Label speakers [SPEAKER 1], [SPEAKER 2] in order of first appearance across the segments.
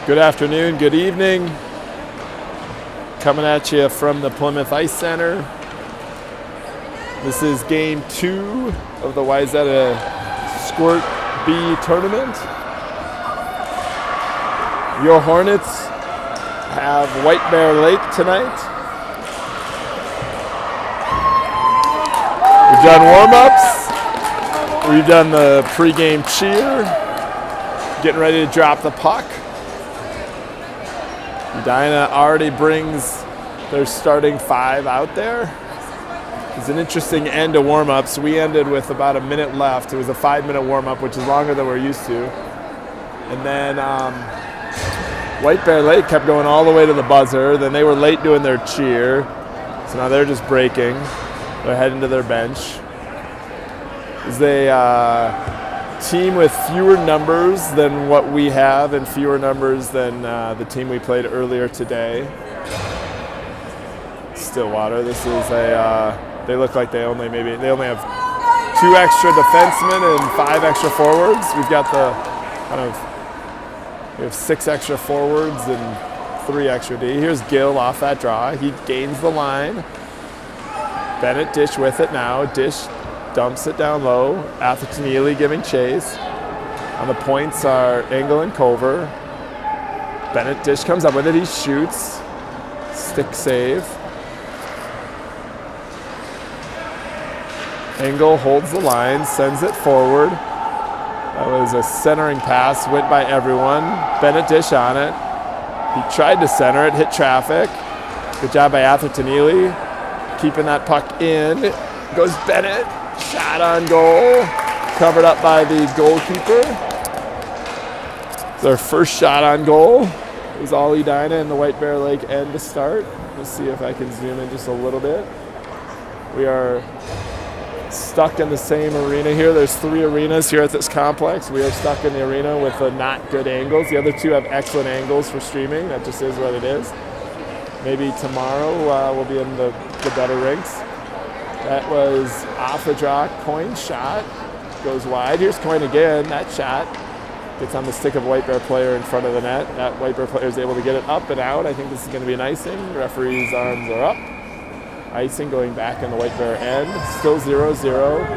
[SPEAKER 1] Good afternoon, good evening. Coming at you from the Plymouth Ice Center. This is game 2 of the Wayzata Squirt B tournament. Your Hornets have White Bear Lake tonight. We've done warm-ups. We've done the pregame cheer. Getting ready to drop the puck. Edina already brings their starting 5 out there. It's an interesting end to warm-ups. We ended with about a minute left. It was a 5-minute warm-up, which is longer than we're used to. And then White Bear Lake kept going all the way to the buzzer. Then they were late doing their cheer. So now they're just breaking. They're heading to their bench. It's a team with fewer numbers than what we have and fewer numbers than the team we played earlier today. Stillwater. This is they look like they only have 2 extra defensemen and 5 extra forwards. We've got we have 6 extra forwards and 3 extra D. Here's Gill off that draw. He gains the line. Bennett Dish with it now. Dish dumps it down low. Atherton Ely giving chase. On the points are Engel and Culver. Bennett Dish comes up with it. He shoots. Stick save. Engel holds the line, sends it forward. That was a centering pass, went by everyone. Bennett Dish on it. He tried to center it, hit traffic. Good job by Atherton Ely. Keeping that puck in. Goes Bennett. Shot on goal. Covered up by the goalkeeper. It's our first shot on goal. It was all Edina in the White Bear Lake end to start. Let's see if I can zoom in just a little bit. We are stuck in the same arena here. There's 3 arenas here at this complex. We are stuck in the arena with not good angles. The other 2 have excellent angles for streaming. That just is what it is. Maybe tomorrow we'll be in the better rinks. That was off the draw. Coin shot. Goes wide. Here's Coin again. That shot gets on the stick of a White Bear player in front of the net. That White Bear player is able to get it up and out. I think this is going to be an icing. Referee's arms are up. Icing going back in the White Bear end. Still 0-0.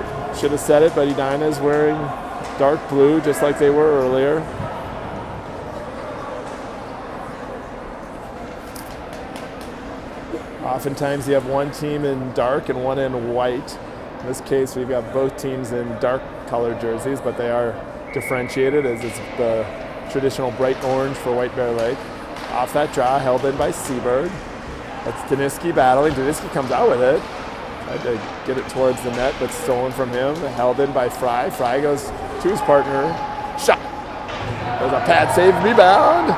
[SPEAKER 1] Should have said it, but Edina is wearing dark blue just like they were earlier. Oftentimes you have one team in dark and one in white. In this case, we've got both teams in dark colored jerseys, but they are differentiated as it's the traditional bright orange for White Bear Lake. Off that draw, held in by Seberg. That's Daniski battling. Daniski comes out with it. Tried to get it towards the net, but stolen from him. Held in by Fry. Fry goes to his partner. Shot. There's a pad save, rebound.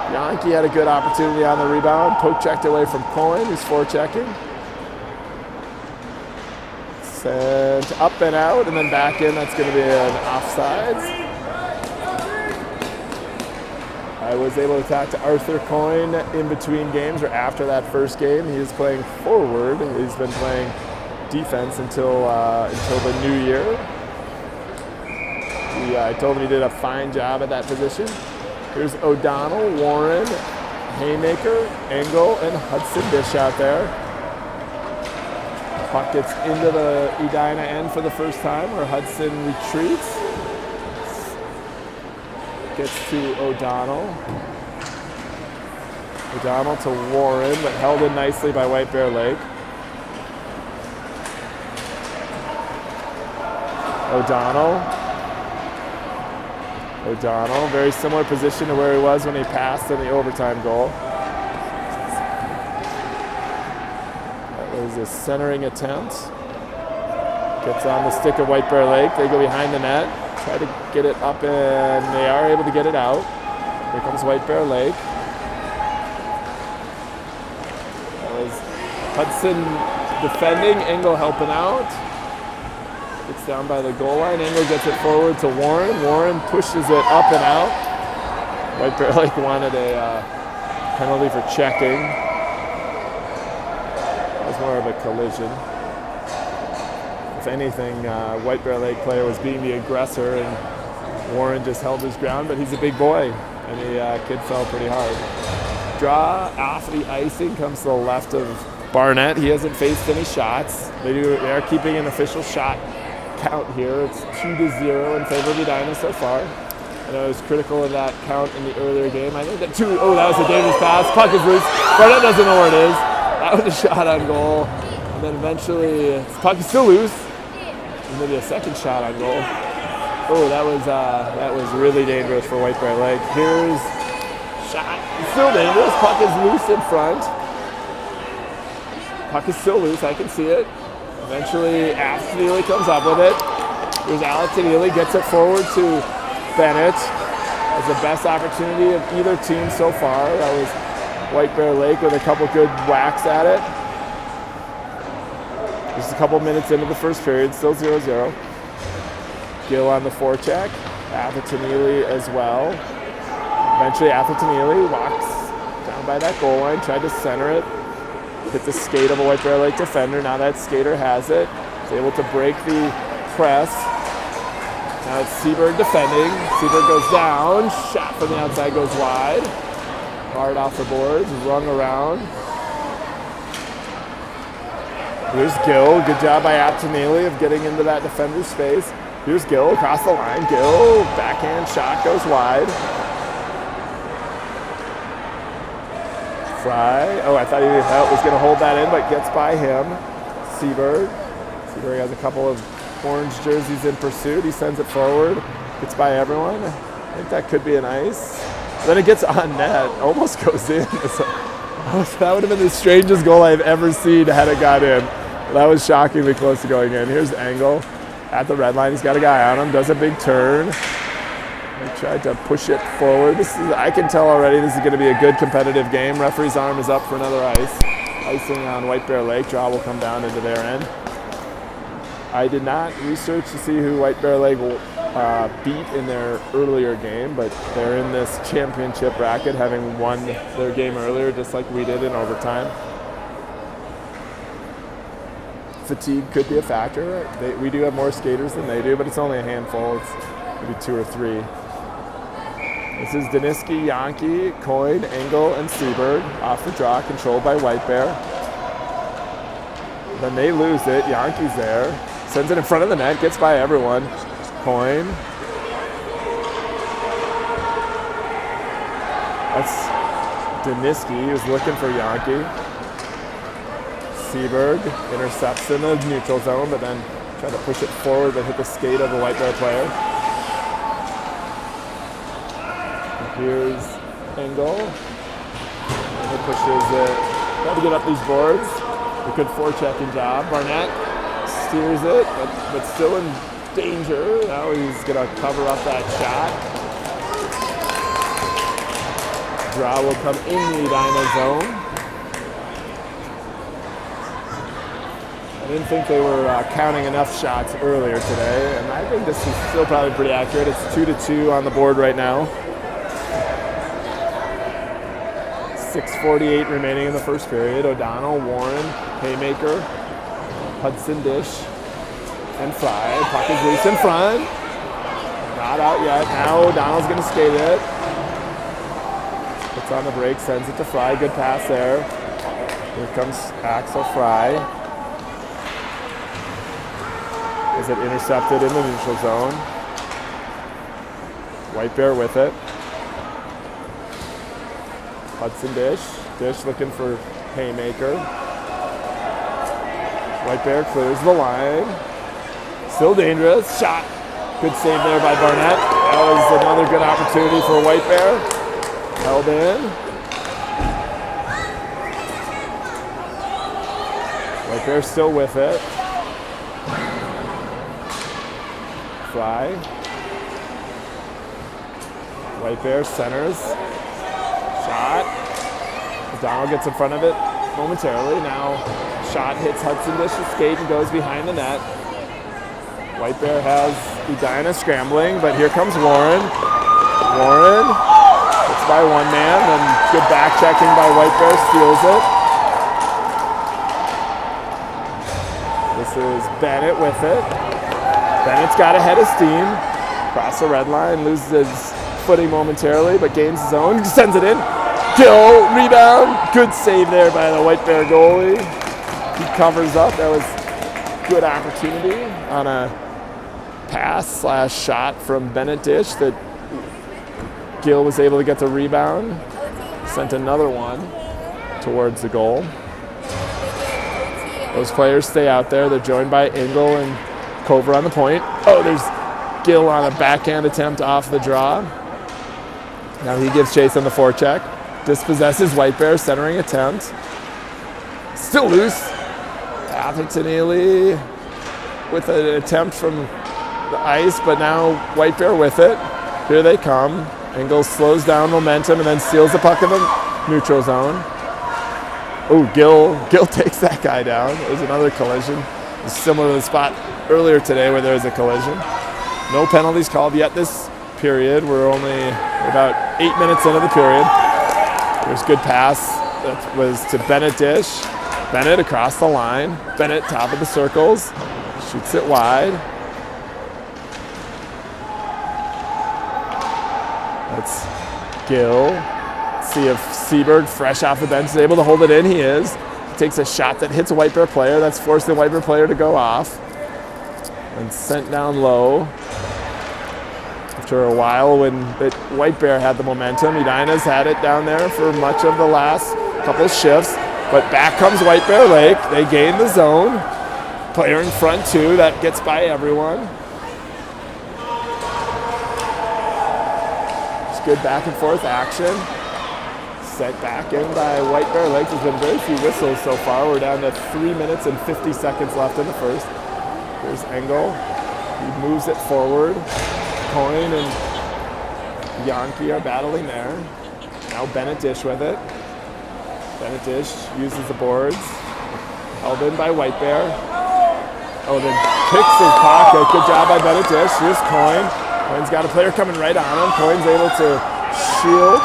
[SPEAKER 1] Yankee had a good opportunity on the rebound. Poke checked away from Coin, who's forechecking. Sent up and out, and then back in. That's going to be an offsides. I was able to talk to Arthur Coin in between games or after that first game. He is playing forward. He's been playing defense until the new year. I told him he did a fine job at that position. Here's O'Donnell, Warren, Haymaker, Engel, and Hudson Dish out there. Puck gets into the Edina end for the first time where Hudson retreats. Gets to O'Donnell. O'Donnell to Warren, but held in nicely by White Bear Lake. O'Donnell, very similar position to where he was when he passed in the overtime goal. That was a centering attempt. Gets on the stick of White Bear Lake. They go behind the net. Try to get it up, and they are able to get it out. Here comes White Bear Lake. That was Hudson defending, Engel helping out. Gets down by the goal line. Engel gets it forward to Warren. Warren pushes it up and out. White Bear Lake wanted a penalty for checking. That was more of a collision. If anything, White Bear Lake player was being the aggressor, and Warren just held his ground, but he's a big boy. and the kid fell pretty hard. Draw off the icing comes to the left of Barnett. He hasn't faced any shots. They are keeping an official shot count here. It's 2-0 in favor of Edina so far. I know I was critical of that count in the earlier game. I think that that was a dangerous pass. Puck is loose. Barnett doesn't know where it is. That was a shot on goal. And then eventually, puck is still loose. And maybe a second shot on goal. Oh, that was really dangerous for White Bear Lake. Here's shot. It's still dangerous. Puck is loose in front. Puck is still loose. I can see it. Eventually, Neely comes up with it. Here's Alex Neely, gets it forward to Bennett. Has the best opportunity of either team so far. That was White Bear Lake with a couple good whacks at it. Just a couple minutes into the first period, still 0-0. Gill on the forecheck. Neely as well. Eventually, Neely walks down by that goal line, tried to center it. Hit the skate of a White Bear Lake defender. Now that skater has it. He's able to break the press. Now it's Seberg defending. Seberg goes down. Shot from the outside goes wide. Hard off the boards. Rung around. Here's Gill. Good job by Neely of getting into that defender's space. Here's Gill across the line. Gill, backhand shot goes wide. Fry. Oh, I thought he was going to hold that in, but gets by him. Seberg. Seberg has a couple of orange jerseys in pursuit. He sends it forward. Gets by everyone. I think that could be an ice. Then it gets on net. Almost goes in. That would have been the strangest goal I've ever seen had it got in. That was shockingly close to going in. Here's Engel at the red line. He's got a guy on him. Does a big turn. He tried to push it forward. I can tell already this is going to be a good competitive game. Referee's arm is up for another ice. Icing on White Bear Lake. Draw will come down into their end. I did not research to see who White Bear Lake beat in their earlier game, but they're in this championship bracket, having won their game earlier, just like we did in overtime. Fatigue could be a factor. We do have more skaters than they do, but it's only a handful. It's maybe 2 or 3. This is Daniski, Yankee, Coyne, Engel, and Seberg off the draw, controlled by White Bear. Then they lose it. Yankee's there. Sends it in front of the net, gets by everyone. Coyne. That's Daniski. He was looking for Yankee. Seberg intercepts in the neutral zone, but then tried to push it forward, but hit the skate of the White Bear player. Here's Engel. And he pushes it. Trying to get up these boards. A good forechecking job. Barnett steers it, but still in danger. Now he's going to cover up that shot. Draw will come in the Edina zone. I didn't think they were counting enough shots earlier today, and I think this is still probably pretty accurate. It's 2-2 on the board right now. 6:48 remaining in the first period. O'Donnell, Warren, Haymaker, Hudson Dish, and Fry. Puck is loose in front. Not out yet. Now O'Donnell's going to skate it. Puts on the break, sends it to Fry. Good pass there. Here comes Axel Fry. Is it intercepted in the neutral zone? White Bear with it. Hudson Dish. Dish looking for Haymaker. White Bear clears the line. Still dangerous. Shot. Good save there by Barnett. That was another good opportunity for White Bear. Held in. White Bear still with it. Fry. White Bear centers. Shot. O'Donnell gets in front of it momentarily. Now shot hits Hudson Dish's skate and goes behind the net. White Bear has Edina scrambling, but here comes Warren. Warren hits by one man, and good back checking by White Bear, steals it. This is Bennett with it. Bennett's got a head of steam. Across the red line, loses footing momentarily, but gains his own, sends it in. Gill, rebound, good save there by the White Bear goalie. He covers up, that was good opportunity on a pass/shot from Bennett Dish that Gill was able to get the rebound, sent another one towards the goal. Those players stay out there. They're joined by Engel and Cover on the point. Oh, there's Gill on a backhand attempt off the draw. Now he gives chase on the forecheck. Dispossesses White Bear, centering attempt. Still loose. Atherton Ely with an attempt from the ice, but now White Bear with it. Here they come. Engel slows down momentum and then steals the puck in the neutral zone. Oh, Gill takes that guy down. There's another collision. It's similar to the spot earlier today where there was a collision. No penalties called yet this period. We're only about 8 minutes into the period. There's good pass. That was to Bennett Dish. Bennett across the line. Bennett top of the circles. Shoots it wide. That's Gill. See if Seberg, fresh off the bench, is able to hold it in. He is. He takes a shot that hits a White Bear player. That's forcing the White Bear player to go off. And sent down low. After a while, when White Bear had the momentum, Edina's had it down there for much of the last couple shifts. But back comes White Bear Lake. They gain the zone. Player in front too. That gets by everyone. It's good back and forth action. Set back in by White Bear Lake. There's been very few whistles so far. We're down to 3 minutes and 50 seconds left in the first. Here's Engel. He moves it forward. Coyne and Yankee are battling there. Now Bennett Dish with it. Bennett Dish uses the boards. Held in by White Bear. Oh, then kicks his pocket. Good job by Bennett Dish. Here's Coyne. Coyne's got a player coming right on him. Coyne's able to shield,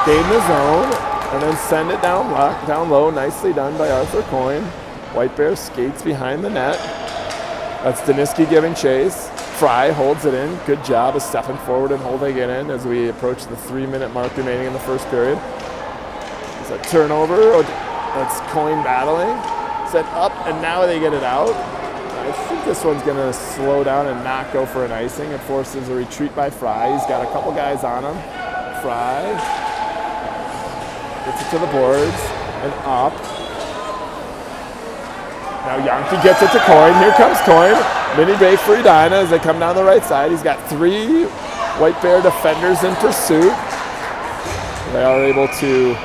[SPEAKER 1] gain the zone, and then send it down low. Nicely done by Arthur Coyne. White Bear skates behind the net. That's Daniski giving chase. Fry holds it in. Good job of stepping forward and holding it in as we approach the 3-minute mark remaining in the first period. It's a turnover. That's Coyne battling. Set up, and now they get it out. I think this one's going to slow down and not go for an icing. It forces a retreat by Fry. He's got a couple guys on him. Fry gets it to the boards and up. Now Yankee gets it to Coyne. Here comes Coyne. Mini break for Edina as they come down the right side. He's got 3 White Bear defenders in pursuit. They are able to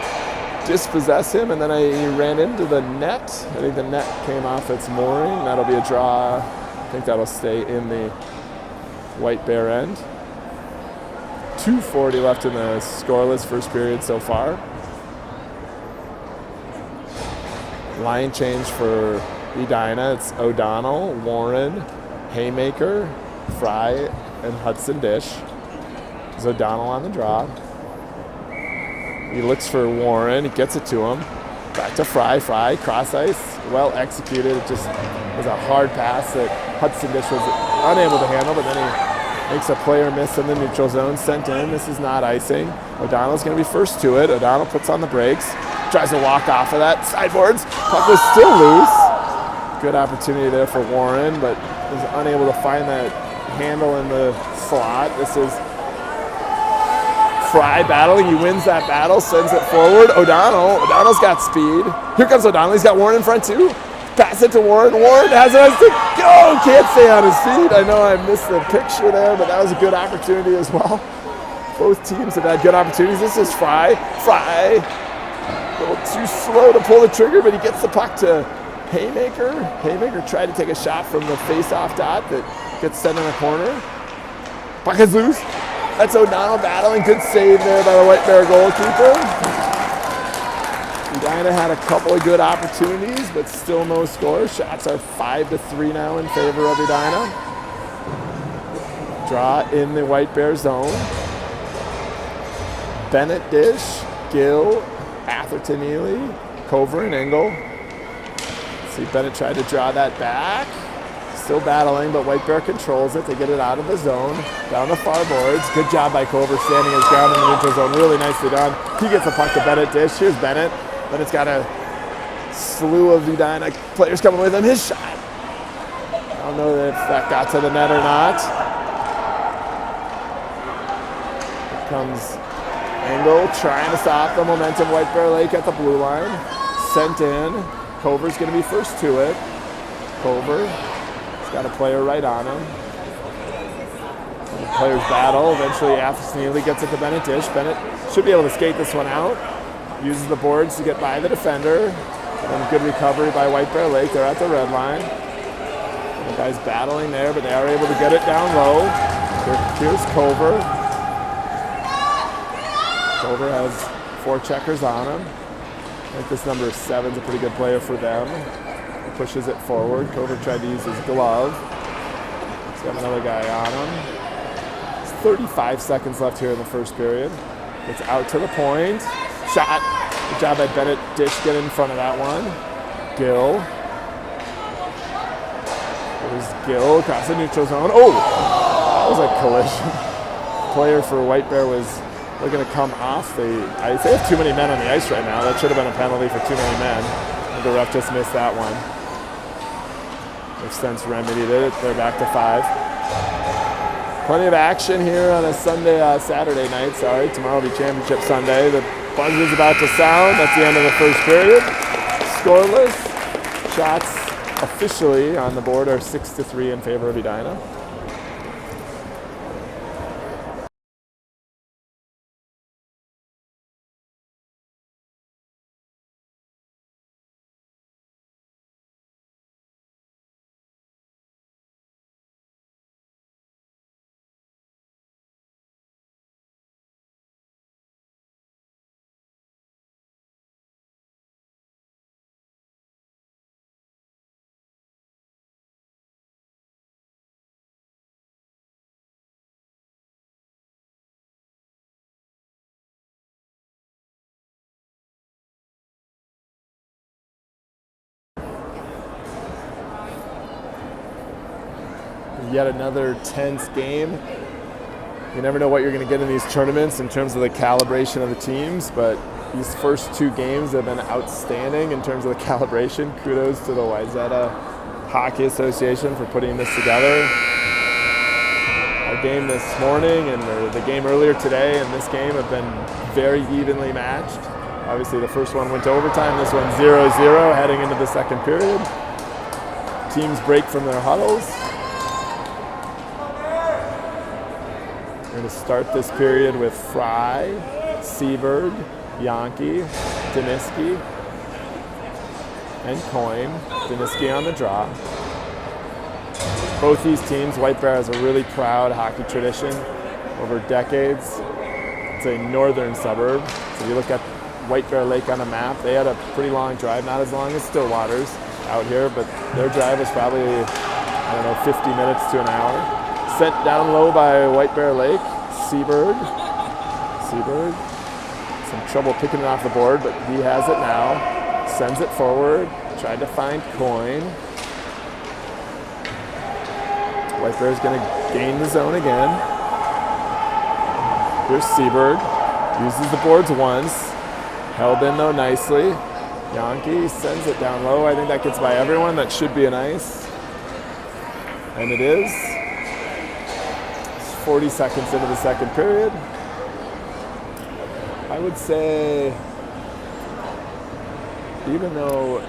[SPEAKER 1] dispossess him, and then he ran into the net. I think the net came off its mooring. That'll be a draw. I think that'll stay in the White Bear end. 2:40 left in the scoreless first period so far. Line change for Edina. It's O'Donnell, Warren, Haymaker, Fry, and Hudson Dish. There's O'Donnell on the draw. He looks for Warren. He gets it to him. Back to Fry. Fry, cross ice. Well executed. It just was a hard pass that Hudson Dish was unable to handle, but then he makes a player miss in the neutral zone. Sent in. This is not icing. O'Donnell's going to be first to it. O'Donnell puts on the brakes. Tries to walk off of that. Sideboards. Puck was still loose. Good opportunity there for Warren, but was unable to find that handle in the slot. This is Fry battling. He wins that battle, sends it forward. O'Donnell's got speed. Here comes O'Donnell. He's got Warren in front too. Pass it to Warren. Warren has it to go. Can't stay on his feet. I know I missed the picture there, but that was a good opportunity as well. Both teams have had good opportunities. This is Fry. Fry, a little too slow to pull the trigger, but he gets the puck to Haymaker. Haymaker tried to take a shot from the face-off dot that gets sent in the corner. Puck is loose. That's O'Donnell battling. Good save there by the White Bear goalkeeper. Edina had a couple of good opportunities, but still no score. Shots are 5-3 now in favor of Edina. Draw in the White Bear zone. Bennett Dish, Gill, Atherton Ely, Cover, and Engel. See, Bennett tried to draw that back. Still battling, but White Bear controls it. They get it out of the zone, down the far boards. Good job by Cover standing his ground in the neutral zone. Really nicely done. He gets a puck to Bennett dish. Here's Bennett. Bennett's got a slew of Edina players coming with him. His shot. I don't know if that got to the net or not. Here comes Engel trying to stop the momentum. White Bear Lake at the blue line. Sent in. Cover's going to be first to it. Cover. Got a player right on him. And the players battle. Eventually, Neely gets it to Bennett dish. Bennett should be able to skate this one out. Uses the boards to get by the defender. And good recovery by White Bear Lake. They're at the red line. And the guy's battling there, but they are able to get it down low. Here's Cover. Cover has 4 checkers on him. I think this number 7 is a pretty good player for them. Pushes it forward. Cover tried to use his glove. He's got another guy on him. There's 35 seconds left here in the first period. It's out to the point. Shot. Good job by Bennett Dish getting in front of that one. Gill. There's Gill across the neutral zone. Oh! That was a collision. Player for White Bear was looking to come off. They have too many men on the ice right now. That should have been a penalty for too many men. And the ref just missed that one. They've since remedied it. They're back to 5. Plenty of action here on a Saturday night. Tomorrow will be Championship Sunday. The buzzer is about to sound. That's the end of the first period. Scoreless. Shots officially on the board are 6-3 in favor of Edina. Yet another tense game. You never know what you're going to get in these tournaments in terms of the calibration of the teams, but these first 2 games have been outstanding in terms of the calibration. Kudos to the Wayzata Hockey Association for putting this together. Our game this morning and the game earlier today and this game have been very evenly matched. Obviously the first one went to overtime, this one 0-0 heading into the second period. Teams break from their huddles. We're going to start this period with Fry, Seberg, Yankee, Daniski, and Coyne. Daniski on the draw. Both these teams, White Bear has a really proud hockey tradition over decades. It's a northern suburb. So if you look at White Bear Lake on a map, they had a pretty long drive, not as long as Stillwater's out here, but their drive was probably, 50 minutes to an hour. Sent down low by White Bear Lake. Seberg. Some trouble picking it off the board, but he has it now. Sends it forward. Tried to find Coyne. White Bear is going to gain the zone again. Here's Seberg. Uses the boards once. Held in though nicely. Yankee sends it down low. I think that gets by everyone. That should be an ice. And it is. 40 seconds into the second period. I would say, even though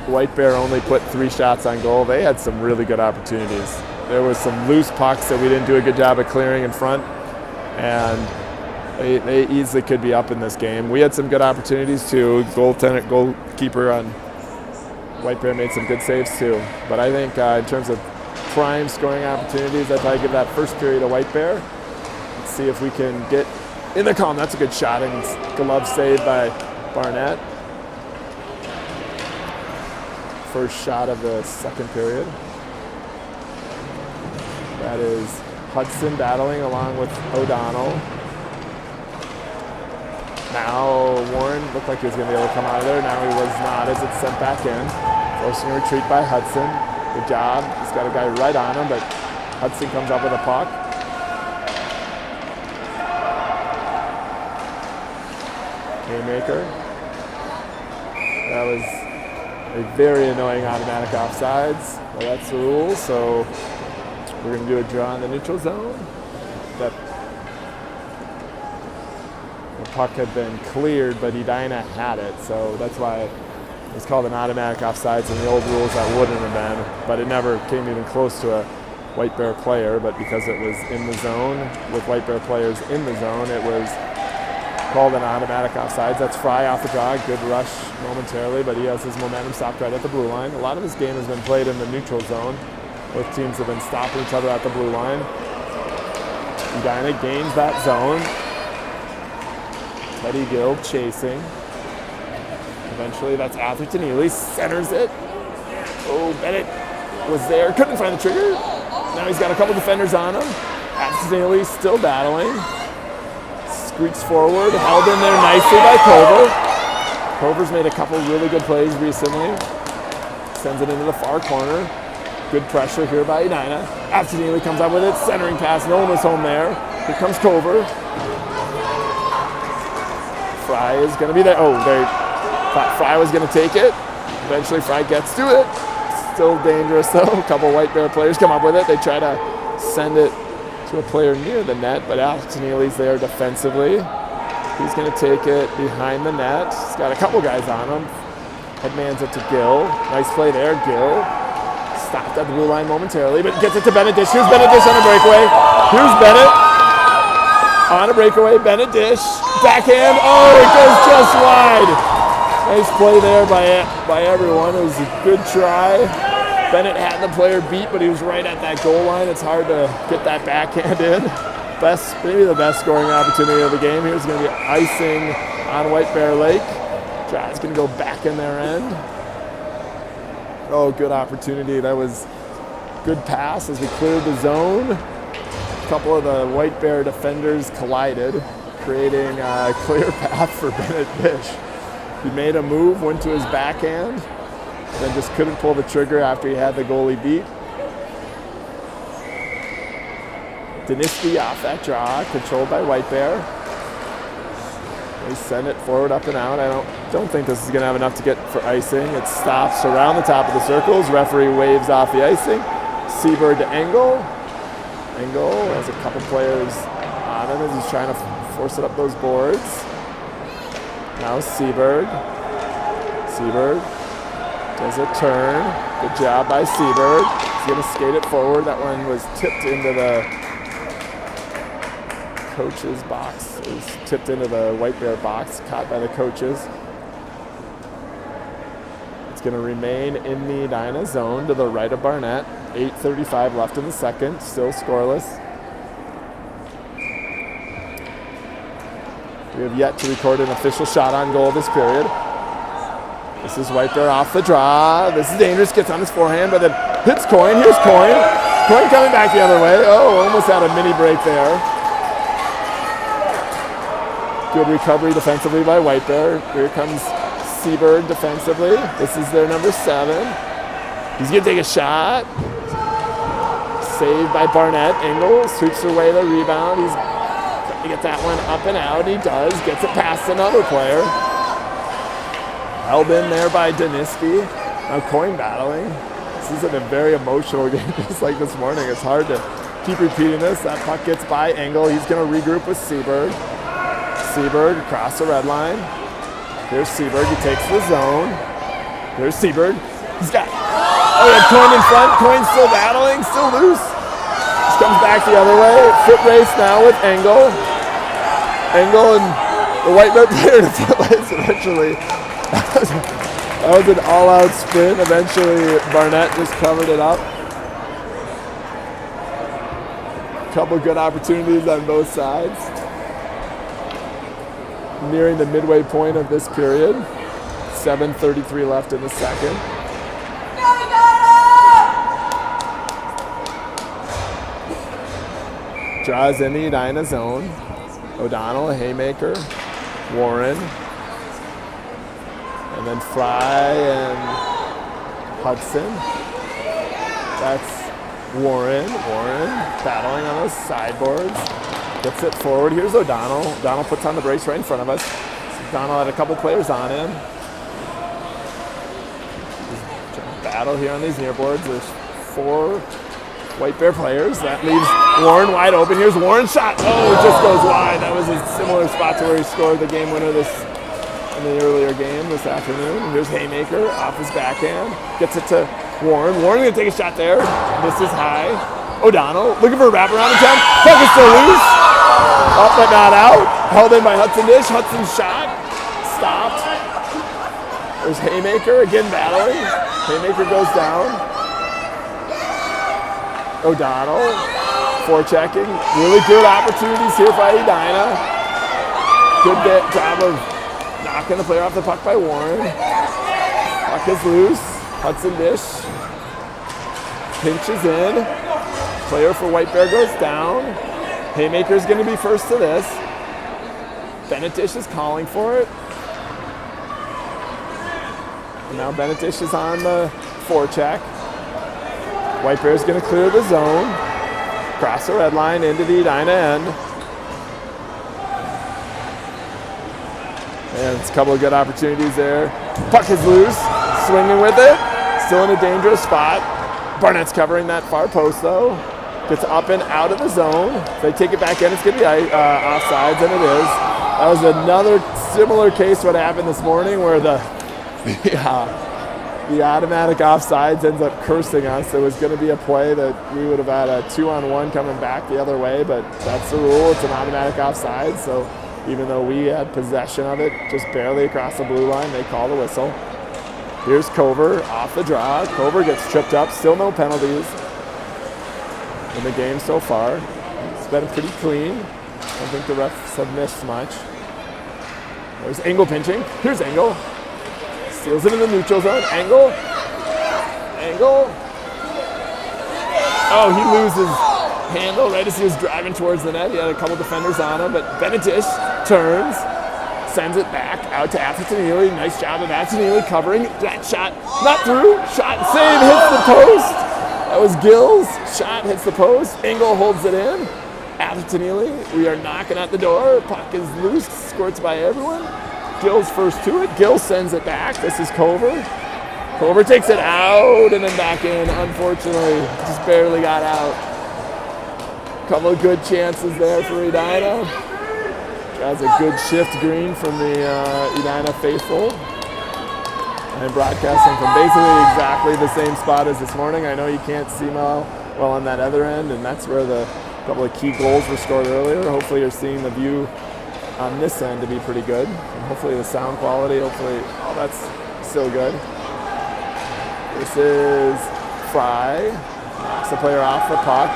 [SPEAKER 1] White Bear only put 3 shots on goal, they had some really good opportunities. There was some loose pucks that we didn't do a good job of clearing in front, and they easily could be up in this game. We had some good opportunities too. Goalkeeper on White Bear made some good saves too. But I think in terms of prime scoring opportunities, I'd probably give that first period to White Bear. Let's see if we can get in the column. That's a good shot, and glove saved by Barnett. First shot of the second period. That is Hudson battling along with O'Donnell. Now Warren looked like he was going to be able to come out of there. Now he was not, as it's sent back in. Forcing a retreat by Hudson. Good job. He's got a guy right on him, but Hudson comes up with a puck. Haymaker. That was a very annoying automatic offsides. Well, that's the rule, so we're going to do a draw in the neutral zone. That the puck had been cleared, but Edina had it, so that's why it was called an automatic offsides. In the old rules, that wouldn't have been, but it never came even close to a White Bear player. But because it was in the zone with White Bear players in the zone, it was called an automatic offsides. That's Fry off the draw. Good rush momentarily, but he has his momentum stopped right at the blue line. A lot of this game has been played in the neutral zone. Both teams have been stopping each other at the blue line. Edina gains that zone. Teddy Gill chasing. Eventually, that's Atherton Ely. Centers it. Oh, Bennett was there. Couldn't find the trigger. Now he's got a couple defenders on him. Atherton Ely still battling. Squeaks forward. Held in there nicely by Cover. Cover's made a couple really good plays recently. Sends it into the far corner. Good pressure here by Edina. Atherton Ely comes up with it. Centering pass. No one was home there. Here comes Cover. Fry is going to be there. Oh, Fry was going to take it. Eventually, Fry gets to it. Still dangerous, though. A couple White Bear players come up with it. They try to send it to a player near the net, but Atherton Ely's there defensively. He's going to take it behind the net. He's got a couple guys on him. Headmans it to Gill. Nice play there, Gill. Stopped at the blue line momentarily, but gets it to Benedish. Here's Benedish on a breakaway. Here's Bennett. On a breakaway, Benedish. Backhand. Oh, it goes just wide. Nice play there by everyone. It was a good try. Bennett had the player beat, but he was right at that goal line. It's hard to get that backhand in. Maybe the best scoring opportunity of the game. Here's going to be icing on White Bear Lake. Try's going to go back in their end. Oh, good opportunity. That was good pass as we cleared the zone. A couple of the White Bear defenders collided, creating a clear path for Benedish. He made a move, went to his backhand, then just couldn't pull the trigger after he had the goalie beat. Daniski off that draw, controlled by White Bear. They send it forward, up and out. I don't think this is going to have enough to get for icing. It stops around the top of the circles. Referee waves off the icing. Seabird to Engel. Engel has a couple players on him as he's trying to force it up those boards. Now Seabird. Seabird does a turn. Good job by Seabird. He's going to skate it forward. That one was tipped into the coach's box. It was tipped into the White Bear box, caught by the coaches. It's going to remain in the Edina zone to the right of Barnett. 8:35 left in the second, still scoreless. We have yet to record an official shot on goal this period. This is White Bear off the draw. This is dangerous, gets on his forehand, but then hits Coyne. Here's Coyne. Coyne coming back the other way. Oh, almost had a mini break there. Good recovery defensively by White Bear. Here comes Seabird defensively. This is their number 7. He's going to take a shot. Saved by Barnett. Engel sweeps away the rebound. He's trying to get that one up and out. He does. Gets it past another player. Held in there by Daniski. Now Coyne battling. This is a very emotional game, just like this morning. It's hard to keep repeating this. That puck gets by Engel. He's going to regroup with Seabird. Seabird across the red line. Here's Seabird. He takes the zone. Here's Seabird. He's got... Oh, yeah, Coyne in front. Coyne's still battling, still loose. Just comes back the other way. Foot race now with Engel. Engel and the White Bear player to foot race eventually. That was an all-out sprint. Eventually, Barnett just covered it up. A couple good opportunities on both sides. Nearing the midway point of this period. 7:33 left in the second. Draws in the Edina zone. O'Donnell, Haymaker, Warren, and then Fry and Hudson. That's Warren. Warren battling on those sideboards. Gets it forward. Here's O'Donnell. O'Donnell puts on the brace right in front of us. O'Donnell had a couple players on him. Battle here on these near boards. There's 4 White Bear players. That leaves Warren wide open. Here's Warren's shot. Oh, it just goes wide. That was a similar spot to where he scored the game winner in the earlier game this afternoon. Here's Haymaker off his backhand. Gets it to Warren. Warren gonna take a shot there. This is high. O'Donnell looking for a wraparound attempt. Puck is still loose. Up but not out. Held in by Hudson Dish. Hudson's shot. Stopped. There's Haymaker again battling. Haymaker goes down. O'Donnell forechecking. Really good opportunities here by Edina. Good job of knocking the player off the puck by Warren. Puck is loose. Hudson Dish pinches in. Player for White Bear goes down. Haymaker's going to be first to this. Benedish is calling for it. And now Benedish is on the forecheck. White Bear's going to clear the zone. Cross the red line into the Edina end. And it's a couple of good opportunities there. Puck is loose. Swinging with it. Still in a dangerous spot. Barnett's covering that far post though. Gets up and out of the zone. If they take it back in, it's going to be offsides, and it is. That was another similar case to what happened this morning where the automatic offsides ends up cursing us. It was going to be a play that we would have had a 2-on-1 coming back the other way, but that's the rule. It's an automatic offside, so even though we had possession of it just barely across the blue line, they call the whistle. Here's Cover off the draw. Cover gets tripped up. Still no penalties in the game so far. It's been pretty clean. I don't think the refs have missed much. There's Engel pinching. Here's Engel. Steals it in the neutral zone. Engel. Oh, he loses handle right as he was driving towards the net. He had a couple defenders on him, but Benedish turns, sends it back out to Atherton-Ely. Nice job of Atherton-Ely covering that shot. Not through. Shot save, hits the post. That was Gill's. Shot hits the post. Engel holds it in. Atherton-Ely, we are knocking at the door. Puck is loose, squirts by everyone. Gill's first to it. Gill sends it back. This is Cover. Cover takes it out and then back in. Unfortunately, just barely got out. Couple of good chances there for Edina. That's a good shift green from the Edina faithful. And broadcasting from basically exactly the same spot as this morning. I know you can't see well on that other end, and that's where the couple of key goals were scored earlier. Hopefully you're seeing the view on this end to be pretty good. And hopefully the sound quality, oh, that's still good. This is Fry. Knocks the player off the puck.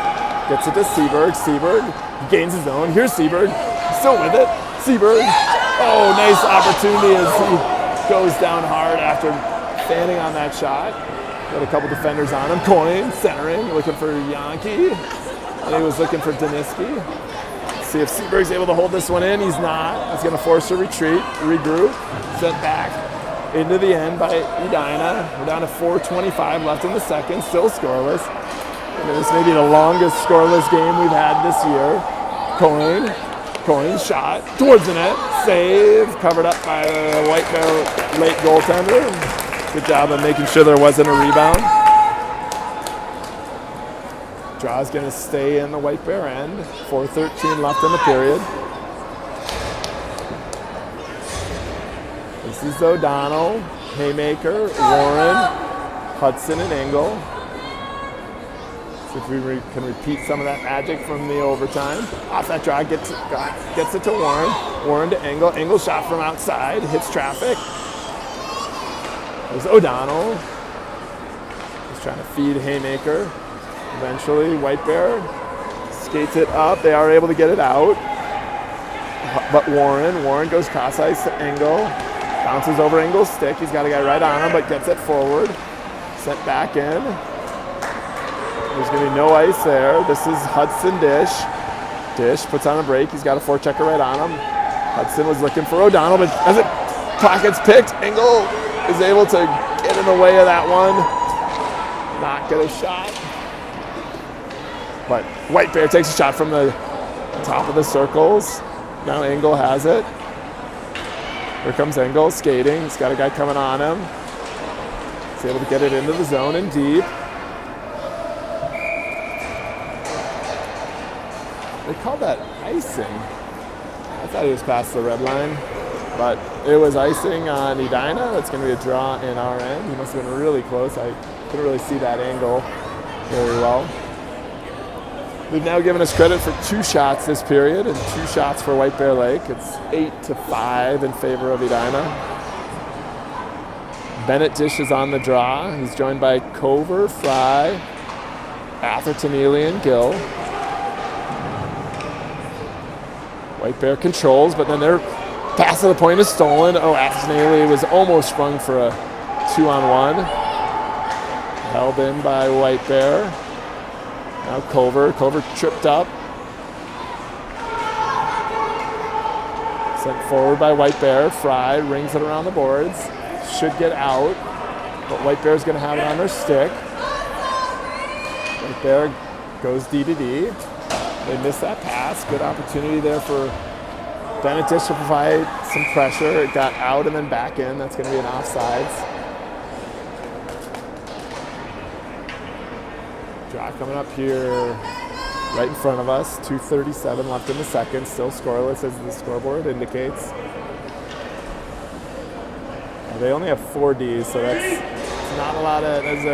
[SPEAKER 1] Gets it to Seberg. Seberg gains his own. Here's Seberg. Still with it. Seberg. Oh, nice opportunity as he goes down hard after fanning on that shot. Got a couple defenders on him. Coyne centering, looking for Yankee. And he was looking for Daniski. See if Seberg's able to hold this one in. He's not. He's going to force a retreat, regroup, sent back into the end by Edina. We're down to 4:25 left in the second, still scoreless. And this may be the longest scoreless game we've had this year. Coyne shot towards the net. Save, covered up by the White Bear late goaltender. Good job of making sure there wasn't a rebound. Draw's going to stay in the White Bear end. 4:13 left in the period. This is O'Donnell, Haymaker, Warren, Hudson, and Engel. See if we can repeat some of that magic from the overtime. Off that draw, gets it to Warren. Warren to Engel. Engel shot from outside, hits traffic. There's O'Donnell. He's trying to feed Haymaker. Eventually, White Bear skates it up. They are able to get it out. But Warren goes cross ice to Engel. Bounces over Engel's stick. He's got a guy right on him, but gets it forward. Sent back in. There's going to be no ice there. This is Hudson Dish. Dish puts on a break. He's got a forechecker right on him. Hudson was looking for O'Donnell, but as it pockets picked, Engel is able to get in the way of that one. Not get a shot. But White Bear takes a shot from the top of the circles. Now Engel has it. Here comes Engel skating. He's got a guy coming on him. He's able to get it into the zone and deep. They called that icing. I thought he was past the red line, but it was icing on Edina. That's going to be a draw in our end. He must have been really close. I couldn't really see that angle very well. They've now given us credit for 2 shots this period and 2 shots for White Bear Lake. It's 8-5 in favor of Edina. Bennett Dish is on the draw. He's joined by Cover, Fry, Atherton, Ely, and Gill. White Bear controls, but then their pass to the point is stolen. Oh, Atherton, Ely was almost sprung for a 2-on-1. Held in by White Bear. Now Cover tripped up. Sent forward by White Bear. Fry rings it around the boards. Should get out, but White Bear's going to have it on their stick. White Bear goes D to D. They missed that pass. Good opportunity there for Bennett Dish to provide some pressure. It got out and then back in. That's going to be an offsides. Draw coming up here right in front of us. 2:37 left in the second. Still scoreless as the scoreboard indicates. They only have 4 Ds, so it's not a lot of. It's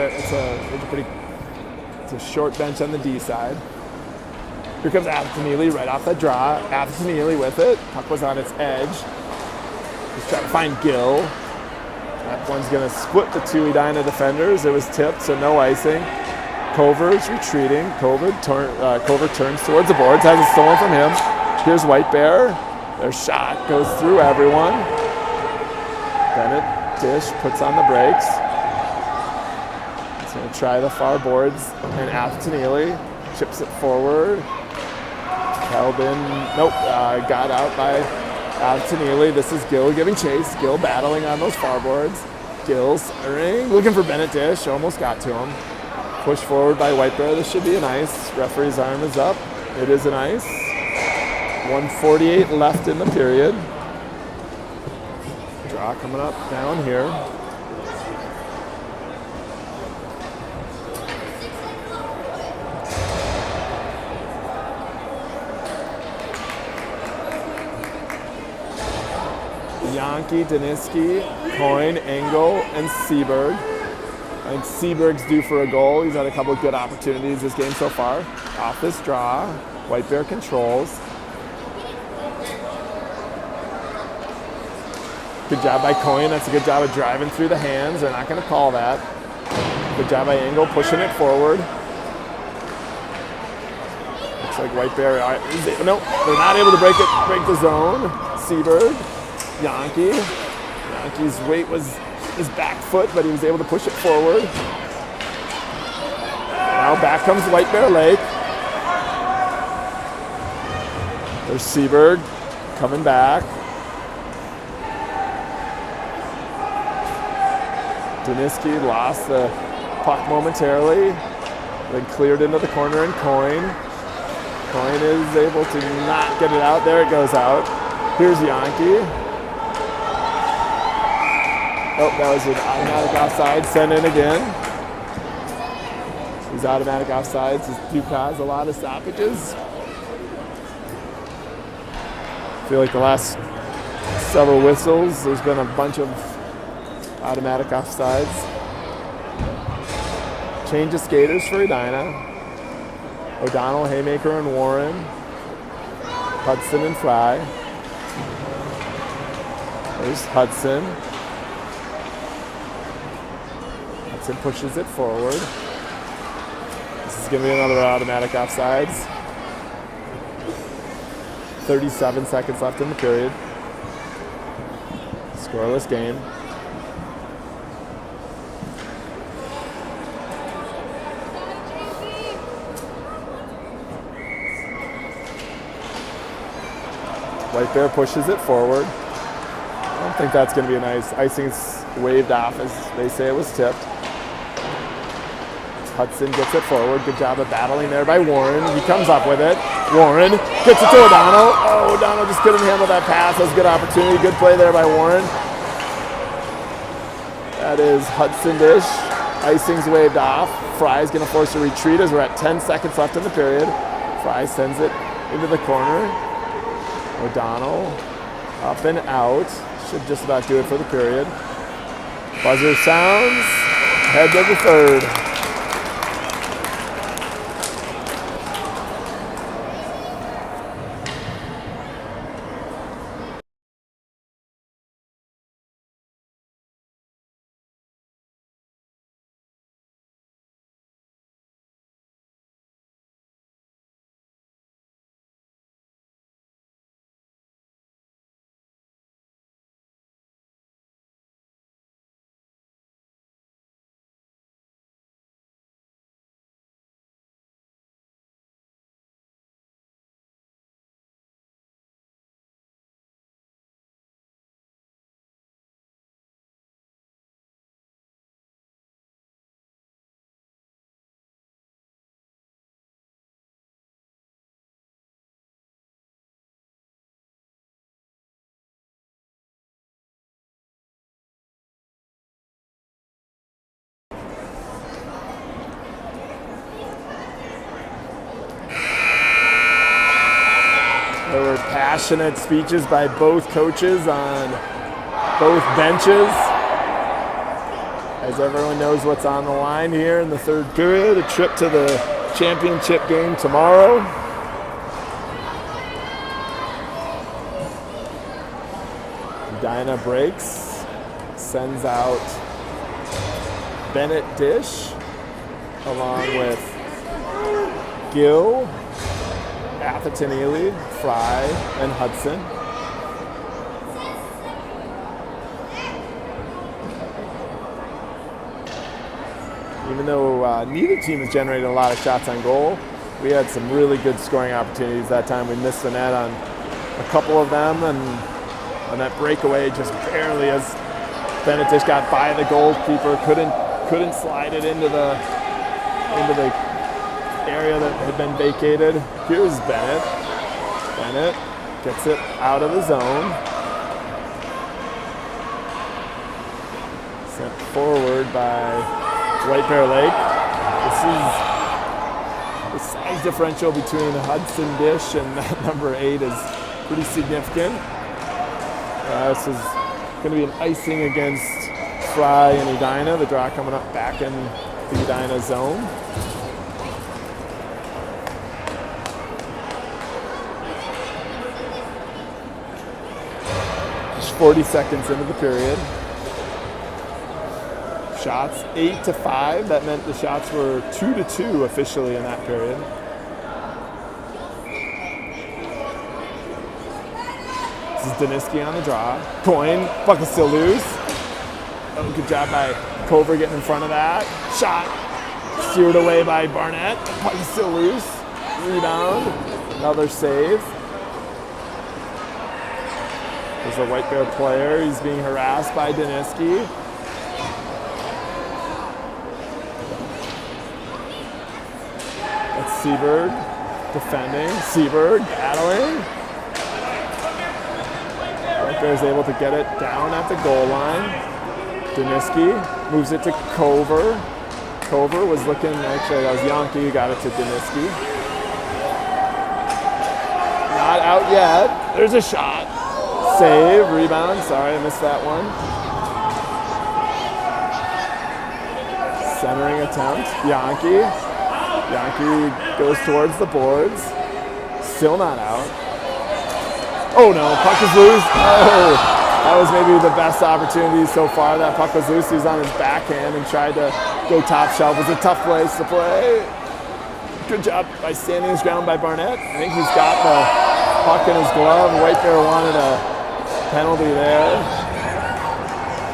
[SPEAKER 1] a short bench on the D side. Here comes Atherton Ely right off that draw. Atherton Ely with it. Puck was on its edge. He's trying to find Gill. That one's going to split the 2 Edina defenders. It was tipped, so no icing. Cover's retreating. Cover turns towards the boards. Has it stolen from him. Here's White Bear. Their shot goes through everyone. Bennett Dish puts on the brakes. He's going to try the far boards. And Atherton Ely chips it forward. Held in. Nope. Got out by Atherton Ely. This is Gill giving chase. Gill battling on those far boards. Gill centering. Looking for Bennett Dish. Almost got to him. Pushed forward by White Bear. This should be an ice. Referee's arm is up. It is an ice. 1:48 left in the period. Draw coming up down here. Yankee, Daniski, Coyne, Engel, and Seberg. I think Seberg's due for a goal. He's had a couple of good opportunities this game so far. Off this draw, White Bear controls. Good job by Coyne. That's a good job of driving through the hands. They're not going to call that. Good job by Engel pushing it forward. Looks like White Bear. No, they're not able to break the zone. Seberg, Yankee. Yankee's weight was his back foot, but he was able to push it forward. Now back comes White Bear Lake. There's Seberg coming back. Daniski lost the puck momentarily, then cleared into the corner and Coyne. Coyne is able to not get it out. There it goes out. Here's Yankee. Oh, that was an automatic offside. Sent in again. These automatic offsides do cause a lot of stoppages. I feel like the last several whistles, there's been a bunch of automatic offsides. Change of skaters for Edina. O'Donnell, Haymaker, and Warren. Hudson and Fry. There's Hudson. Hudson pushes it forward. This is going to be another automatic offsides. 37 seconds left in the period. Scoreless game. White Bear pushes it forward. I don't think that's going to be a nice. Icing's waved off as they say it was tipped. Hudson gets it forward. Good job of battling there by Warren. He comes up with it. Warren gets it to O'Donnell. Oh, O'Donnell just couldn't handle that pass. That was a good opportunity. Good play there by Warren. That is Hudson dish. Icing's waved off. Fry's going to force a retreat as we're at 10 seconds left in the period. Fry sends it into the corner. O'Donnell up and out. Should just about do it for the period. Buzzer sounds. Head to the third. There were passionate speeches by both coaches on both benches. As everyone knows what's on the line here in the third period, a trip to the championship game tomorrow. Dinah breaks, sends out Bennett Dish along with Gill, Atherton Ely, Fry, and Hudson. Even though neither team has generated a lot of shots on goal, we had some really good scoring opportunities that time. We missed the net on a couple of them, and on that breakaway just barely as Bennett Dish got by the goalkeeper, couldn't slide it into the area that had been vacated. Here's Bennett. Bennett gets it out of the zone. Sent forward by White Bear Lake. The size differential between Hudson Dish and that number 8 is pretty significant. This is going to be an icing against Fry and Edina. The draw coming up back in the Edina zone. Just 40 seconds into the period. Shots 8-5. That meant the shots were 2-2 officially in that period. This is Daniski on the draw. Coin. Puck is still loose. Oh, good job by Cover getting in front of that. Shot. Steered away by Barnett. Puck is still loose. Rebound. Another save. There's a White Bear player. He's being harassed by Daniski. That's Seberg defending. Seberg battling. White Bear is able to get it down at the goal line. Daniski moves it to Cover. Cover was looking, actually that was Yankee who got it to Daniski. Not out yet. There's a shot. Save, rebound. Sorry, I missed that one. Centering attempt. Yankee. Yankee goes towards the boards. Still not out. Oh no, puck is loose. Oh, that was maybe the best opportunity so far. That puck was loose. He was on his backhand and tried to go top shelf. It was a tough place to play. Good job by standing his ground by Barnett. I think he's got the puck in his glove. White Bear wanted a penalty there.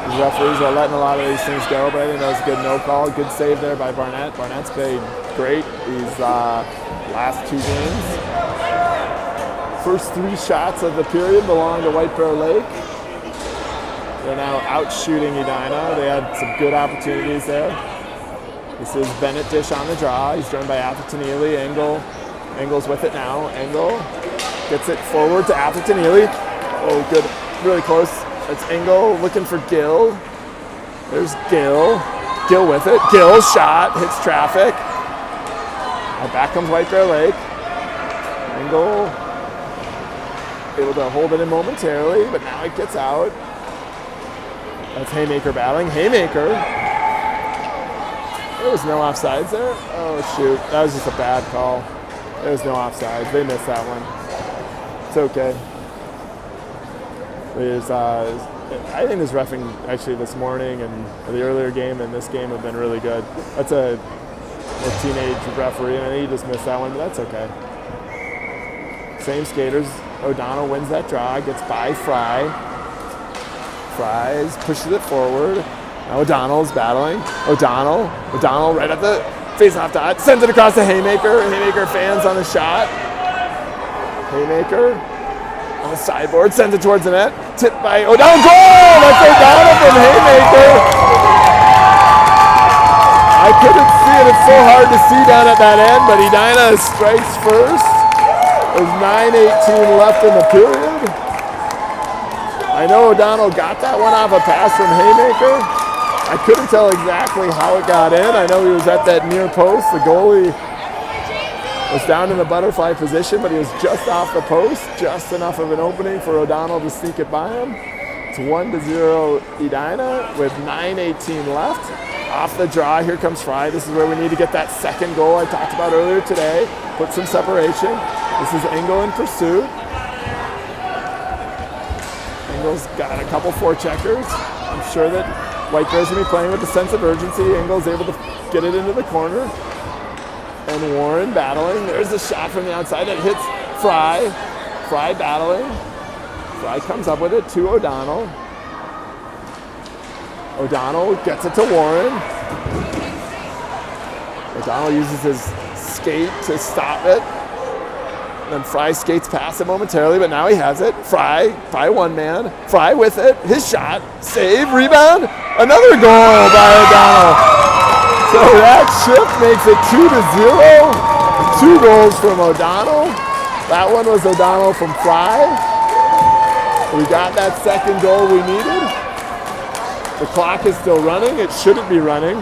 [SPEAKER 1] The referees are letting a lot of these things go, but I think that was a good no call. Good save there by Barnett. Barnett's played great these last two games. First 3 shots of the period belong to White Bear Lake. They're now out shooting Edina. They had some good opportunities there. This is Bennett dish on the draw. He's joined by Atherton Ely. Engel's with it now. Engel gets it forward to Atherton Ely. Oh, good. Really close. That's Engel looking for Gill. There's Gill. Gill with it. Gill's shot. Hits traffic. Now back comes White Bear Lake. Engel able to hold it in momentarily, but now it gets out. That's Haymaker battling. Haymaker. There was no offsides there. Oh, shoot. That was just a bad call. There was no offsides. They missed that one. It's okay. I think this reffing actually this morning and the earlier game and this game have been really good. That's a teenage referee, and he just missed that one, but that's okay. Same skaters. O'Donnell wins that draw, gets by Fry. Fries, pushes it forward. Now O'Donnell's battling. O'Donnell right at the face-off dot, sends it across to Haymaker. Haymaker fans on the shot. Haymaker on the sideboard, sends it towards the net. Tipped by O'Donnell. Goal! That's O'Donnell from Haymaker. I couldn't see it. It's so hard to see down at that end, but Edina strikes first. There's 9:18 left in the period. I know O'Donnell got that one off a pass from Haymaker. I couldn't tell exactly how it got in. I know he was at that near post. The goalie was down in the butterfly position, but he was just off the post, just enough of an opening for O'Donnell to sneak it by him. It's 1-0 Edina with 9:18 left. Off the draw, here comes Fry. This is where we need to get that second goal I talked about earlier today. Put some separation. This is Engel in pursuit. Engel's got a couple forecheckers. I'm sure that White Bears will be playing with a sense of urgency. Engel's able to get it into the corner. And Warren battling. There's a shot from the outside that hits Fry. Fry battling. Fry comes up with it to O'Donnell. O'Donnell gets it to Warren. O'Donnell uses his skate to stop it. Then Fry skates past it momentarily, but now he has it. Fry one man. Fry with it. His shot. Save. Rebound. Another goal by O'Donnell. So that shift makes it 2-0. 2 goals from O'Donnell. That one was O'Donnell from Fry. We got that second goal we needed. The clock is still running. It shouldn't be running.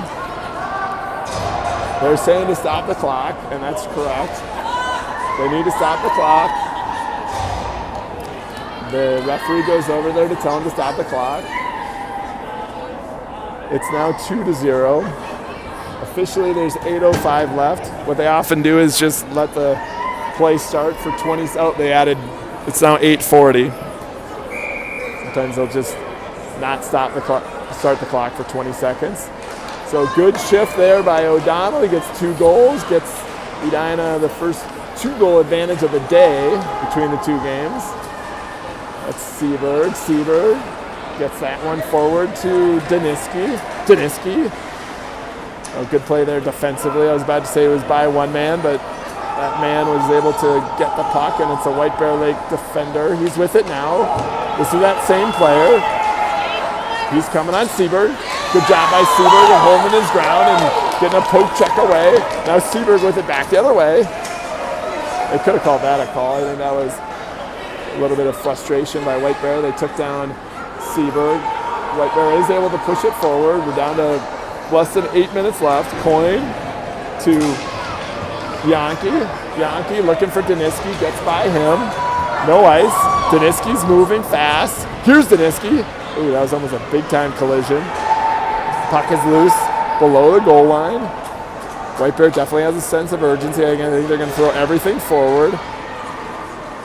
[SPEAKER 1] They're saying to stop the clock, and that's correct. They need to stop the clock. The referee goes over there to tell him to stop the clock. It's now 2-0. Officially, there's 8:05 left. What they often do is just let the play start for 20. Oh, they added. It's now 8:40. Sometimes they'll just not stop the clock, start the clock for 20 seconds. So good shift there by O'Donnell. He gets 2 goals, gets Edina the first 2-goal advantage of the day between the 2 games. That's Seberg. Seberg gets that one forward to Daniski. Oh, good play there defensively. I was about to say it was by one man, but that man was able to get the puck, and it's a White Bear Lake defender. He's with it now. This is that same player. He's coming on Seberg. Good job by Seberg of holding his ground and getting a poke check away. Now Seberg with it back the other way. They could have called that a call. I think that was a little bit of frustration by White Bear. They took down Seberg. White Bear is able to push it forward. We're down to less than 8 minutes left. Coin to Yankee. Yankee looking for Daniski. Gets by him. No ice. Daniski's moving fast. Here's Daniski. Ooh, that was almost a big-time collision. Puck is loose below the goal line. White Bear definitely has a sense of urgency. I think they're going to throw everything forward.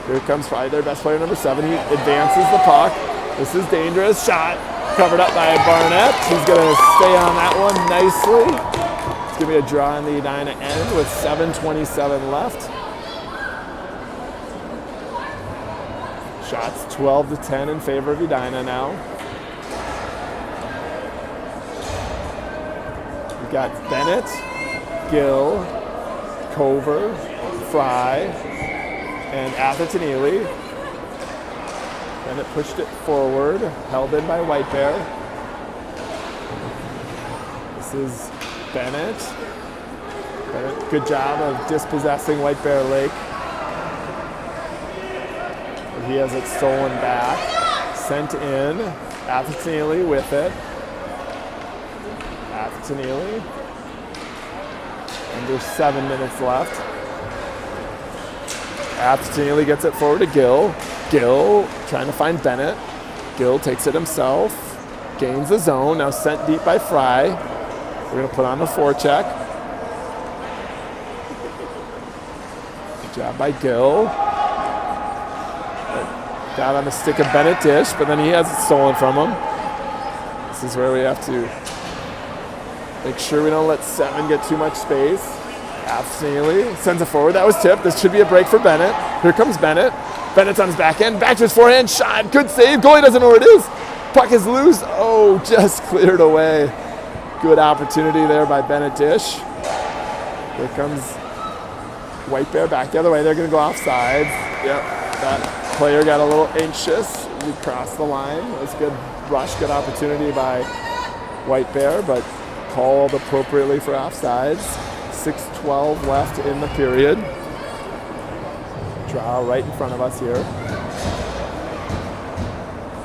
[SPEAKER 1] Here comes probably their best player, number 7. He advances the puck. This is dangerous. Shot covered up by Barnett. He's going to stay on that one nicely. It's going to be a draw in the Edina end with 7:27 left. Shots 12-10 in favor of Edina now. We've got Bennett, Gill, Cover, Fry, and Atherton Ely. Bennett pushed it forward, held in by White Bear. This is Bennett. Bennett, good job of dispossessing White Bear Lake. He has it stolen back. Sent in. Atherton with it. Atherton. Under 7 minutes left. Atherton gets it forward to Gill. Gill trying to find Bennett. Gill takes it himself. Gains the zone. Now sent deep by Fry. We're going to put on the forecheck. Good job by Gill. Got on the stick of Bennett Dish, but then he has it stolen from him. This is where we have to make sure we don't let 7 get too much space. Atherton sends it forward. That was tipped. This should be a break for Bennett. Here comes Bennett. Bennett's on his backhand. Back to his forehand. Shot. Good save. Goalie doesn't know where it is. Puck is loose. Oh, just cleared away. Good opportunity there by Bennett Dish. Here comes White Bear back the other way. They're going to go offsides. Yep. That player got a little anxious. We crossed the line. It was a good rush. Good opportunity by White Bear, but called appropriately for offsides. 6:12 left in the period. Draw right in front of us here.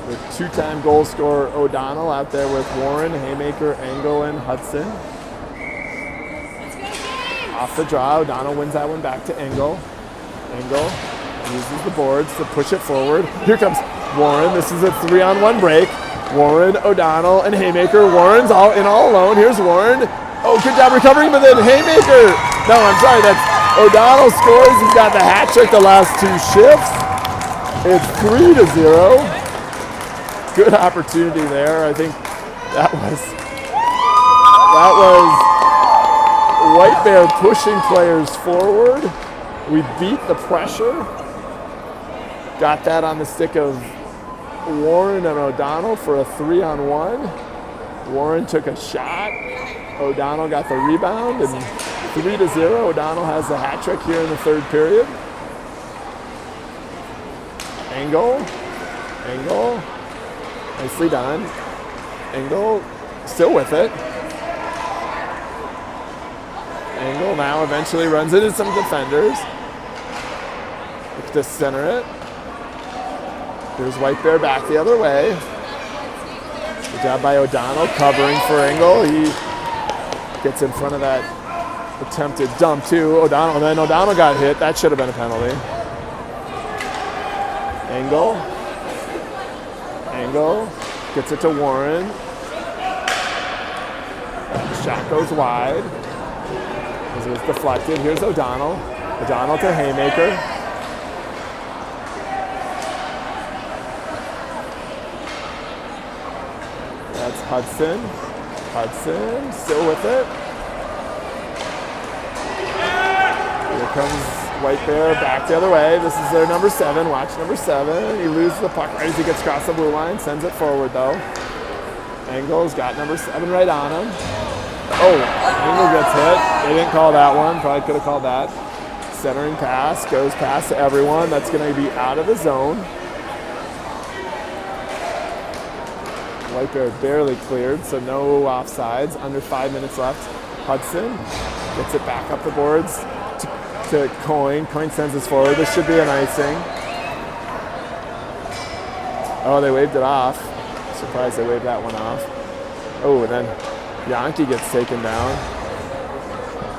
[SPEAKER 1] With two-time goal scorer O'Donnell out there with Warren, Haymaker, Engel, and Hudson. Off the draw, O'Donnell wins that one back to Engel. Engel uses the boards to push it forward. Here comes Warren. This is a 3-on-1 break. Warren, O'Donnell, and Haymaker. Warren's all alone. Here's Warren. Oh, good job recovering, but then Haymaker. No, I'm sorry, that's O'Donnell scores. He's got the hat trick the last 2 shifts. It's 3-0. Good opportunity there. I think that was White Bear pushing players forward. We beat the pressure. Got that on the stick of Warren and O'Donnell for a 3-on-1. Warren took a shot. O'Donnell got the rebound, and 3-0. O'Donnell has the hat trick here in the third period. Engel. Nicely done. Engel still with it. Engel now eventually runs into some defenders. Looks to center it. Here's White Bear back the other way. Good job by O'Donnell covering for Engel. He gets in front of that attempted dump too. O'Donnell, then O'Donnell got hit. That should have been a penalty. Engel gets it to Warren. Shot goes wide. As it was deflected. Here's O'Donnell. O'Donnell to Haymaker. That's Hudson. Hudson still with it. Here comes White Bear back the other way. This is their number 7. Watch number 7. He loses the puck right as he gets across the blue line. Sends it forward though. Engel's got number 7 right on him. Oh, Engel gets hit. They didn't call that one. Probably could have called that. Centering pass. Goes past to everyone. That's going to be out of the zone. White Bear barely cleared, so no offsides. Under 5 minutes left. Hudson gets it back up the boards to Coyne. Coyne sends this forward. This should be an icing. Oh, they waved it off. Surprised they waved that one off. Oh, and then Yankee gets taken down.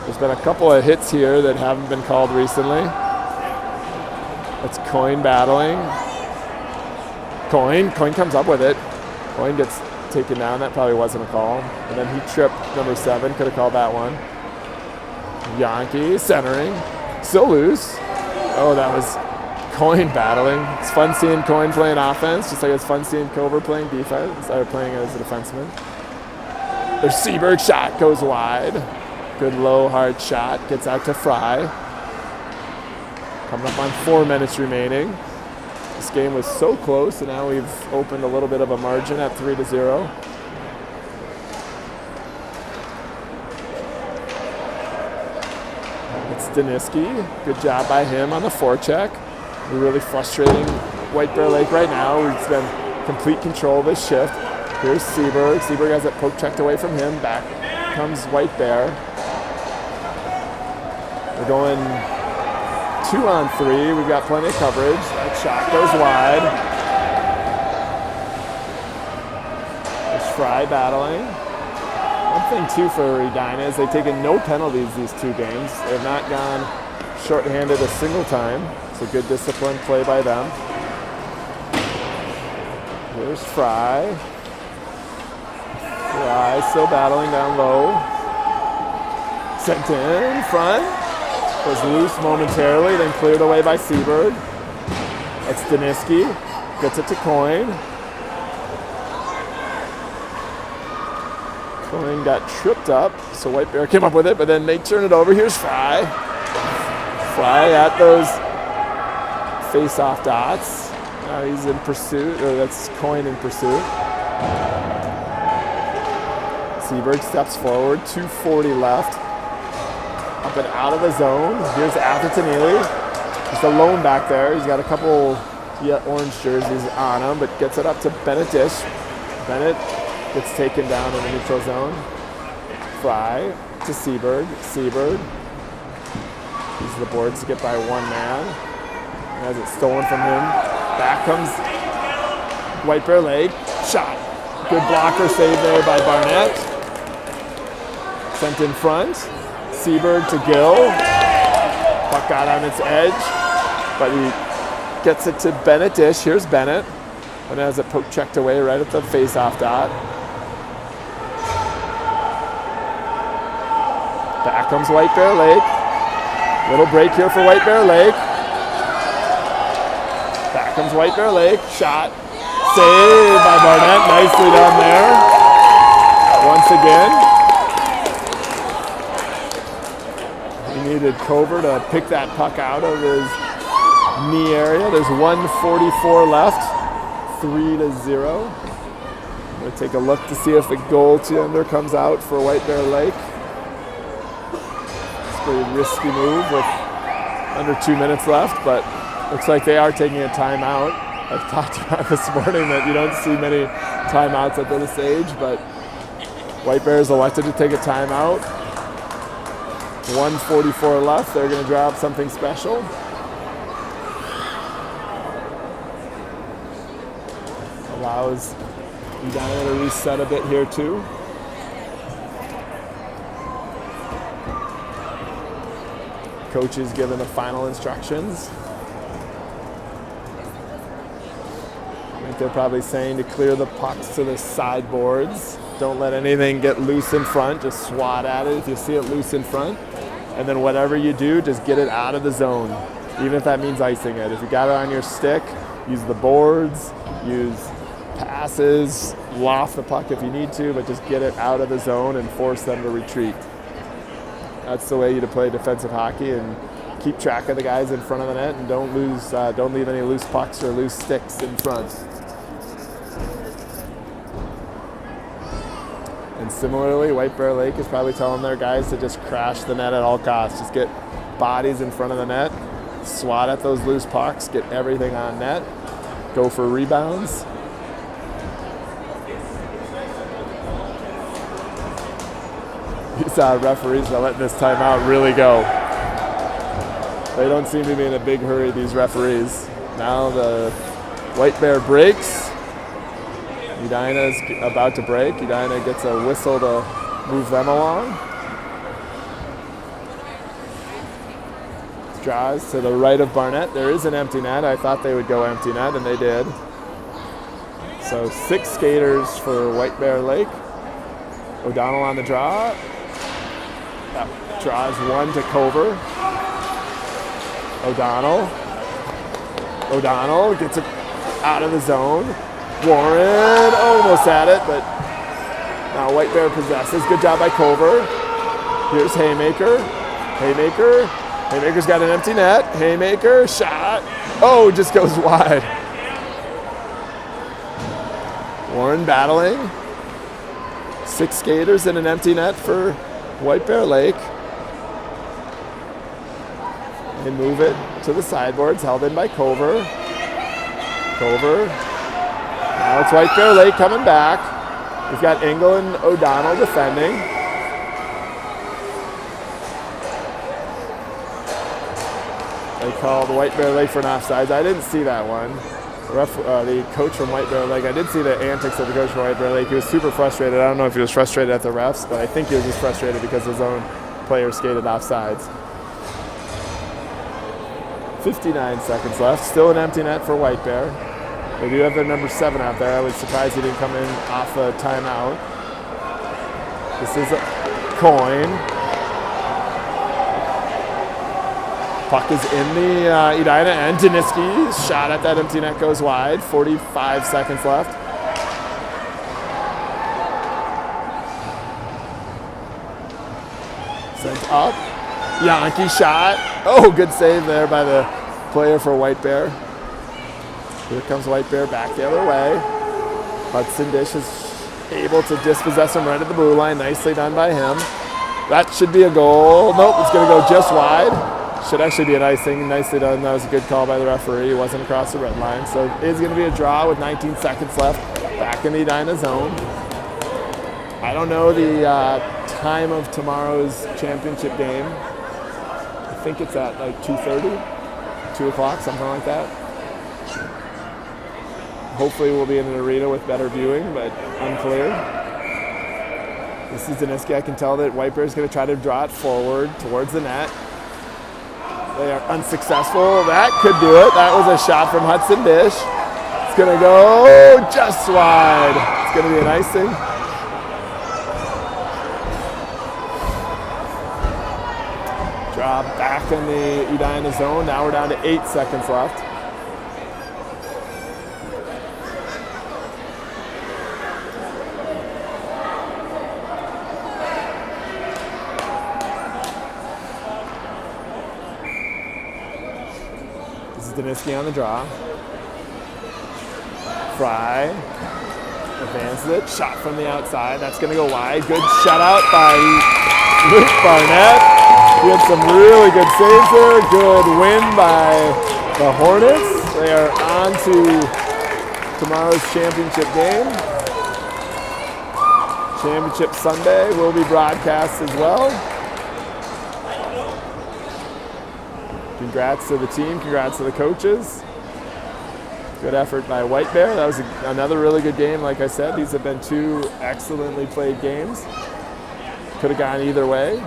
[SPEAKER 1] There's been a couple of hits here that haven't been called recently. That's Coyne battling. Coyne comes up with it. Coyne gets taken down. That probably wasn't a call. And then he tripped number 7. Could have called that one. Yankee centering. Still loose. Oh, that was Coyne battling. It's fun seeing Coyne playing offense, just like it's fun seeing Cover playing defense, or playing as a defenseman. There's Seberg. Shot goes wide. Good low, hard shot. Gets out to Fry. Coming up on 4 minutes remaining. This game was so close, and now we've opened a little bit of a margin at 3-0. It's Daniski. Good job by him on the forecheck. We're really frustrating White Bear Lake right now. We've been complete control of this shift. Here's Seberg. Seberg has it poke checked away from him. Back comes White Bear. We're going 2-on-3. We've got plenty of coverage. That shot goes wide. There's Fry battling. One thing too for Edina is they've taken no penalties these 2 games. They've not gone shorthanded a single time. It's a good disciplined play by them. Here's Fry. Fry still battling down low. Sent in front. Was loose momentarily, then cleared away by Seberg. That's Daniski. Gets it to Coyne. Coyne got tripped up, so White Bear came up with it, but then they turn it over. Here's Fry. Fry at those face-off dots. Now he's in pursuit, or that's Coyne in pursuit. Seberg steps forward, 2:40 left. Up and out of the zone. Here's Atherton Ely. He's alone back there. He's got a couple orange jerseys on him, but gets it up to Bennett Dish. Bennett gets taken down in the neutral zone. Fry to Seberg. Seberg uses the boards to get by one man. And has it stolen from him. Back comes White Bear Lake. Shot. Good blocker save there by Barnett. Sent in front. Seberg to Gill. Puck got on its edge, but he gets it to Bennett Dish. Here's Bennett. And has it poke checked away right at the face-off dot. Back comes White Bear Lake. Little break here for White Bear Lake. Back comes White Bear Lake. Shot. Saved by Barnett. Nicely done there. Once again. He needed Cover to pick that puck out of his knee area. There's 1:44 left. 3-0. I'm going to take a look to see if the goaltender comes out for White Bear Lake. It's a pretty risky move with under 2 minutes left, but looks like they are taking a timeout. I've talked about this morning that you don't see many timeouts at this age, but White Bears elected to take a timeout. 1:44 left. They're going to drop something special. Allows Edina to reset a bit here too. Coach is given the final instructions. I think they're probably saying to clear the pucks to the sideboards. Don't let anything get loose in front. Just swat at it if you see it loose in front. And then whatever you do, just get it out of the zone, even if that means icing it. If you got it on your stick, use the boards, use passes, loft the puck if you need to, but just get it out of the zone and force them to retreat. That's the way you to play defensive hockey, and keep track of the guys in front of the net, and don't leave any loose pucks or loose sticks in front. And similarly, White Bear Lake is probably telling their guys to just crash the net at all costs. Just get bodies in front of the net, swat at those loose pucks, get everything on net, go for rebounds. These referees are letting this timeout really go. They don't seem to be in a big hurry, these referees. Now the White Bear breaks. Edina's about to break. Edina gets a whistle to move them along. Draws to the right of Barnett. There is an empty net. I thought they would go empty net, and they did. So 6 skaters for White Bear Lake. O'Donnell on the draw. That draws one to Cover. O'Donnell gets it out of the zone. Warren almost had it, but now White Bear possesses. Good job by Cover. Here's Haymaker. Haymaker's got an empty net. Haymaker, shot. Oh, just goes wide. Warren battling. 6 skaters in an empty net for White Bear Lake. They move it to the sideboards, held in by Cover. Now it's White Bear Lake coming back. We've got Engel and O'Donnell defending. They called White Bear Lake for an offsides. I didn't see that one. The coach from White Bear Lake, I did see the antics of the coach from White Bear Lake. He was super frustrated. I don't know if he was frustrated at the refs, but I think he was just frustrated because his own player skated offsides. 59 seconds left. Still an empty net for White Bear. They do have their number 7 out there. I was surprised he didn't come in off a timeout. This is a coin. Puck is in the Edina end. Daniski's shot at that empty net goes wide. 45 seconds left. Sent up. Yankee shot. Oh, good save there by the player for White Bear. Here comes White Bear back the other way. Hudson Dish is able to dispossess him right at the blue line. Nicely done by him. That should be a goal. Nope, it's going to go just wide. Should actually be an icing. Nicely done. That was a good call by the referee. It wasn't across the red line. So it is going to be a draw with 19 seconds left. Back in the Edina zone. I don't know the time of tomorrow's championship game. I think it's at like 2:30, 2 o'clock, something like that. Hopefully we'll be in an arena with better viewing, but unclear. This is Daniski. I can tell that White Bear is going to try to draw it forward towards the net. They are unsuccessful. That could do it. That was a shot from Hudson Dish. It's going to go just wide. It's going to be an icing. Draw back in the Edina zone. Now we're down to 8 seconds left. Daniski on the draw. Fry advances it. Shot from the outside. That's going to go wide. Good shutout by Luke Barnett. He had some really good saves there. Good win by the Hornets. They are on to tomorrow's championship game. Championship Sunday will be broadcast as well. Congrats to the team, congrats to the coaches. Good effort by White Bear. That was another really good game. Like I said, these have been 2 excellently played games. Could have gone either way.